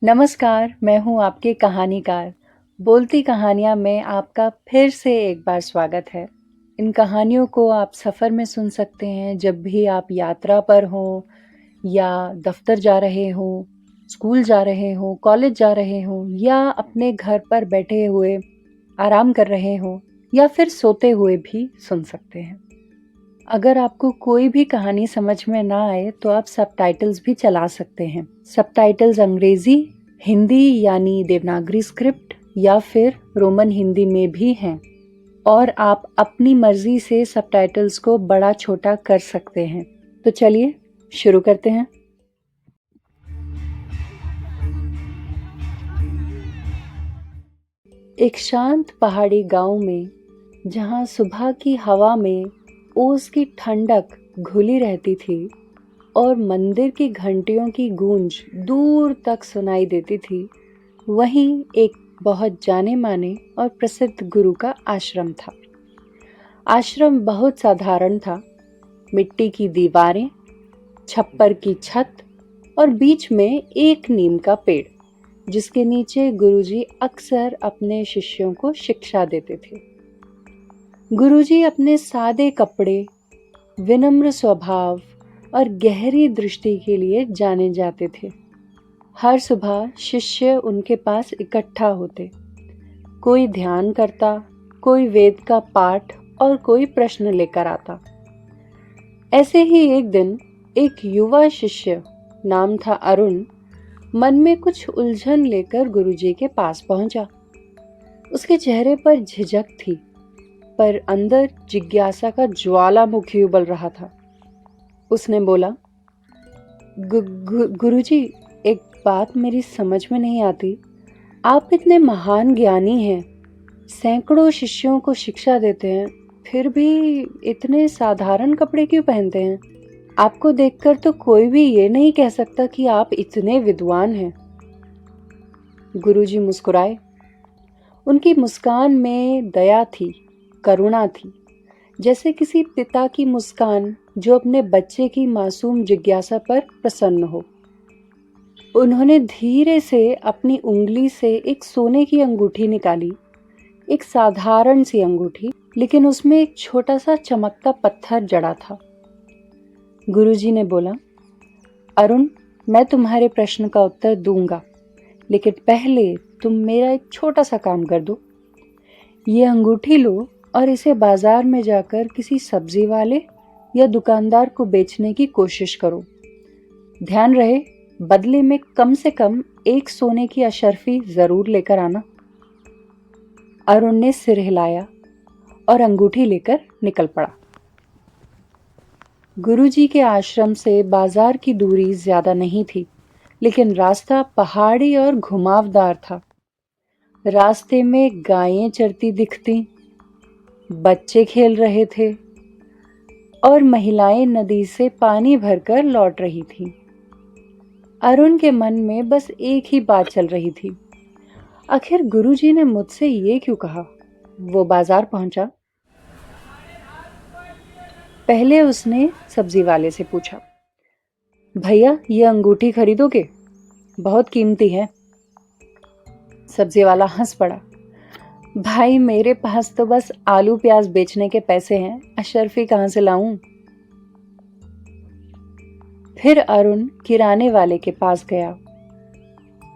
नमस्कार, मैं हूँ आपके कहानीकार। बोलती कहानियाँ में आपका फिर से एक बार स्वागत है। इन कहानियों को आप सफ़र में सुन सकते हैं जब भी आप यात्रा पर हों या दफ्तर जा रहे हों, स्कूल जा रहे हों, कॉलेज जा रहे हों या अपने घर पर बैठे हुए आराम कर रहे हों या फिर सोते हुए भी सुन सकते हैं। अगर आपको कोई भी कहानी समझ में ना आए तो आप सबटाइटल्स भी चला सकते हैं। सबटाइटल्स अंग्रेजी, हिंदी यानी देवनागरी स्क्रिप्ट या फिर रोमन हिंदी में भी हैं और आप अपनी मर्जी से सबटाइटल्स को बड़ा छोटा कर सकते हैं। तो चलिए शुरू करते हैं। एक शांत पहाड़ी गांव में जहां सुबह की हवा में ओस की ठंडक घुली रहती थी और मंदिर की घंटियों की गूंज दूर तक सुनाई देती थी, वहीं एक बहुत जाने माने और प्रसिद्ध गुरु का आश्रम था। आश्रम बहुत साधारण था। मिट्टी की दीवारें, छप्पर की छत और बीच में एक नीम का पेड़, जिसके नीचे गुरुजी अक्सर अपने शिष्यों को शिक्षा देते थे। गुरुजी अपने सादे कपड़े, विनम्र स्वभाव और गहरी दृष्टि के लिए जाने जाते थे। हर सुबह शिष्य उनके पास इकट्ठा होते। कोई ध्यान करता, कोई वेद का पाठ और कोई प्रश्न लेकर आता। ऐसे ही एक दिन एक युवा शिष्य, नाम था अरुण, मन में कुछ उलझन लेकर गुरुजी के पास पहुंचा। उसके चेहरे पर झिझक थी, पर अंदर जिज्ञासा का ज्वालामुखी उबल रहा था। उसने बोला, गुरुजी, एक बात मेरी समझ में नहीं आती। आप इतने महान ज्ञानी हैं, सैकड़ों शिष्यों को शिक्षा देते हैं, फिर भी इतने साधारण कपड़े क्यों पहनते हैं? आपको देखकर तो कोई भी ये नहीं कह सकता कि आप इतने विद्वान हैं। गुरुजी मुस्कुराए। उनकी मुस्कान में दया थी, करुणा थी, जैसे किसी पिता की मुस्कान जो अपने बच्चे की मासूम जिज्ञासा पर प्रसन्न हो। उन्होंने धीरे से अपनी उंगली से एक सोने की अंगूठी निकाली। एक साधारण सी अंगूठी, लेकिन उसमें एक छोटा सा चमकता पत्थर जड़ा था। गुरुजी ने बोला, अरुण, मैं तुम्हारे प्रश्न का उत्तर दूंगा, लेकिन पहले तुम मेरा एक छोटा सा काम कर दो। ये अंगूठी लो और इसे बाजार में जाकर किसी सब्जी वाले या दुकानदार को बेचने की कोशिश करो। ध्यान रहे, बदले में कम से कम एक सोने की अशर्फी जरूर लेकर आना। अरुण ने सिर हिलाया और अंगूठी लेकर निकल पड़ा। गुरुजी के आश्रम से बाजार की दूरी ज्यादा नहीं थी, लेकिन रास्ता पहाड़ी और घुमावदार था। रास्ते में गायें चरती दिखती, बच्चे खेल रहे थे और महिलाएं नदी से पानी भरकर लौट रही थीं। अरुण के मन में बस एक ही बात चल रही थी, आखिर गुरुजी ने मुझसे ये क्यों कहा? वो बाजार पहुंचा। पहले उसने सब्जी वाले से पूछा, भैया, ये अंगूठी खरीदोगे? बहुत कीमती है। सब्जी वाला हंस पड़ा, भाई, मेरे पास तो बस आलू प्याज बेचने के पैसे हैं, अशर्फी कहां से लाऊं? फिर अरुण किराने वाले के पास गया,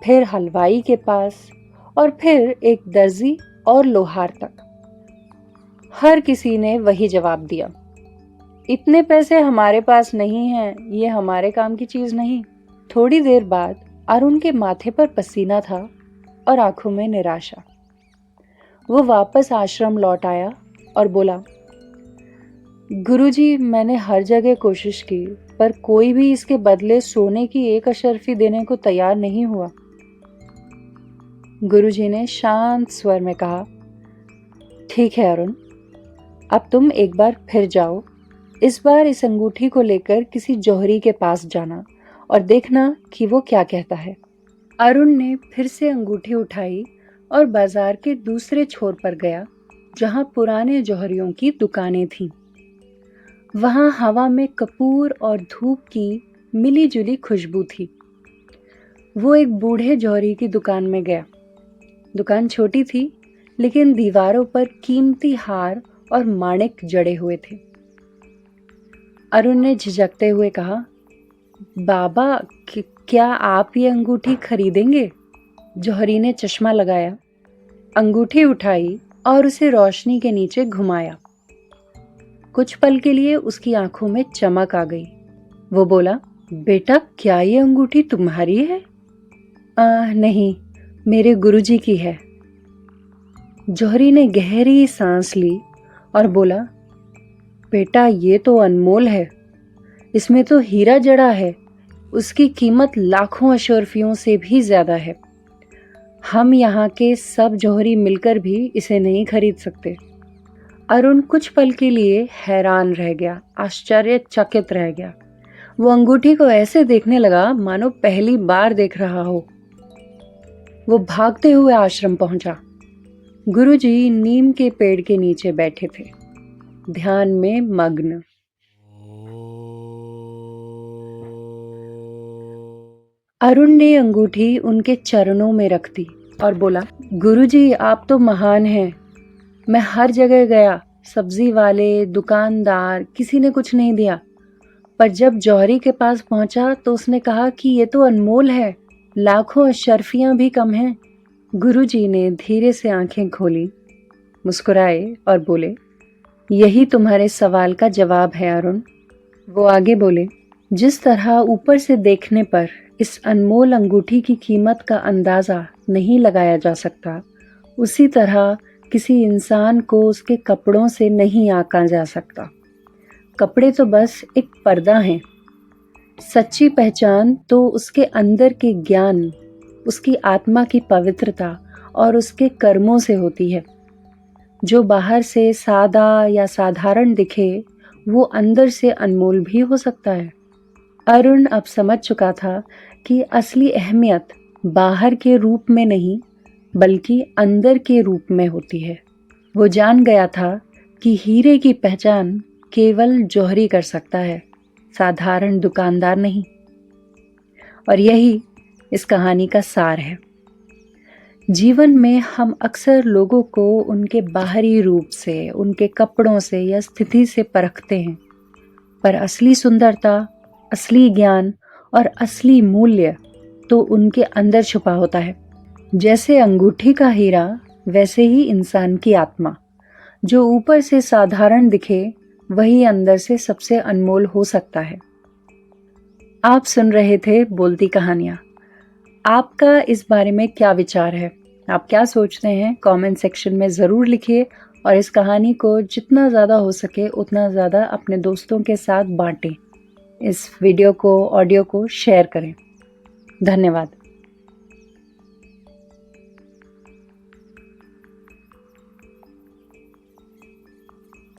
फिर हलवाई के पास और फिर एक दर्जी और लोहार तक। हर किसी ने वही जवाब दिया, इतने पैसे हमारे पास नहीं हैं, ये हमारे काम की चीज नहीं। थोड़ी देर बाद अरुण के माथे पर पसीना था और आंखों में निराशा। वो वापस आश्रम लौट आया और बोला, गुरुजी, मैंने हर जगह कोशिश की, पर कोई भी इसके बदले सोने की एक अशर्फी देने को तैयार नहीं हुआ। गुरुजी ने शांत स्वर में कहा, ठीक है अरुण, अब तुम एक बार फिर जाओ। इस बार इस अंगूठी को लेकर किसी जौहरी के पास जाना और देखना कि वो क्या कहता है। अरुण ने फिर से अंगूठी उठाई और बाजार के दूसरे छोर पर गया, जहां पुराने जौहरियों की दुकानें थीं। वहां हवा में कपूर और धूप की मिली जुली खुशबू थी। वो एक बूढ़े जौहरी की दुकान में गया। दुकान छोटी थी, लेकिन दीवारों पर कीमती हार और माणिक जड़े हुए थे। अरुण ने झिझकते हुए कहा, बाबा, क्या आप ये अंगूठी खरीदेंगे? जौहरी ने चश्मा लगाया, अंगूठी उठाई और उसे रोशनी के नीचे घुमाया। कुछ पल के लिए उसकी आंखों में चमक आ गई। वो बोला, बेटा, क्या ये अंगूठी तुम्हारी है? नहीं, मेरे गुरुजी की है। जौहरी ने गहरी सांस ली और बोला, बेटा, ये तो अनमोल है। इसमें तो हीरा जड़ा है। उसकी कीमत लाखों अशर्फियों से भी ज्यादा है। हम यहाँ के सब जौहरी मिलकर भी इसे नहीं खरीद सकते। अरुण कुछ पल के लिए हैरान रह गया, आश्चर्यचकित रह गया। वो अंगूठी को ऐसे देखने लगा मानो पहली बार देख रहा हो। वो भागते हुए आश्रम पहुंचा। गुरुजी नीम के पेड़ के नीचे बैठे थे, ध्यान में मग्न। अरुण ने अंगूठी उनके चरणों में रख दी और बोला, गुरुजी, आप तो महान हैं। मैं हर जगह गया, सब्जी वाले, दुकानदार, किसी ने कुछ नहीं दिया। पर जब जौहरी के पास पहुंचा तो उसने कहा कि ये तो अनमोल है, लाखों अशर्फियां भी कम हैं। गुरुजी ने धीरे से आंखें खोली, मुस्कुराए और बोले, यही तुम्हारे सवाल का जवाब है अरुण। वो आगे बोले, जिस तरह ऊपर से देखने पर इस अनमोल अंगूठी की कीमत का अंदाजा नहीं लगाया जा सकता, उसी तरह किसी इंसान को उसके कपड़ों से नहीं आंका जा सकता। कपड़े तो बस एक पर्दा हैं। सच्ची पहचान तो उसके अंदर के ज्ञान, उसकी आत्मा की पवित्रता और उसके कर्मों से होती है। जो बाहर से सादा या साधारण दिखे, वो अंदर से अनमोल भी हो सकता है। अरुण अब समझ चुका था कि असली अहमियत बाहर के रूप में नहीं, बल्कि अंदर के रूप में होती है। वो जान गया था कि हीरे की पहचान केवल जौहरी कर सकता है, साधारण दुकानदार नहीं। और यही इस कहानी का सार है। जीवन में हम अक्सर लोगों को उनके बाहरी रूप से, उनके कपड़ों से या स्थिति से परखते हैं, पर असली सुंदरता, असली ज्ञान और असली मूल्य तो उनके अंदर छुपा होता है। जैसे अंगूठी का हीरा, वैसे ही इंसान की आत्मा। जो ऊपर से साधारण दिखे, वही अंदर से सबसे अनमोल हो सकता है। आप सुन रहे थे बोलती कहानियां। आपका इस बारे में क्या विचार है? आप क्या सोचते हैं? कमेंट सेक्शन में ज़रूर लिखिए और इस कहानी को जितना ज़्यादा हो सके उतना ज़्यादा अपने दोस्तों के साथ बांटें। इस वीडियो को, ऑडियो को शेयर करें। धन्यवाद।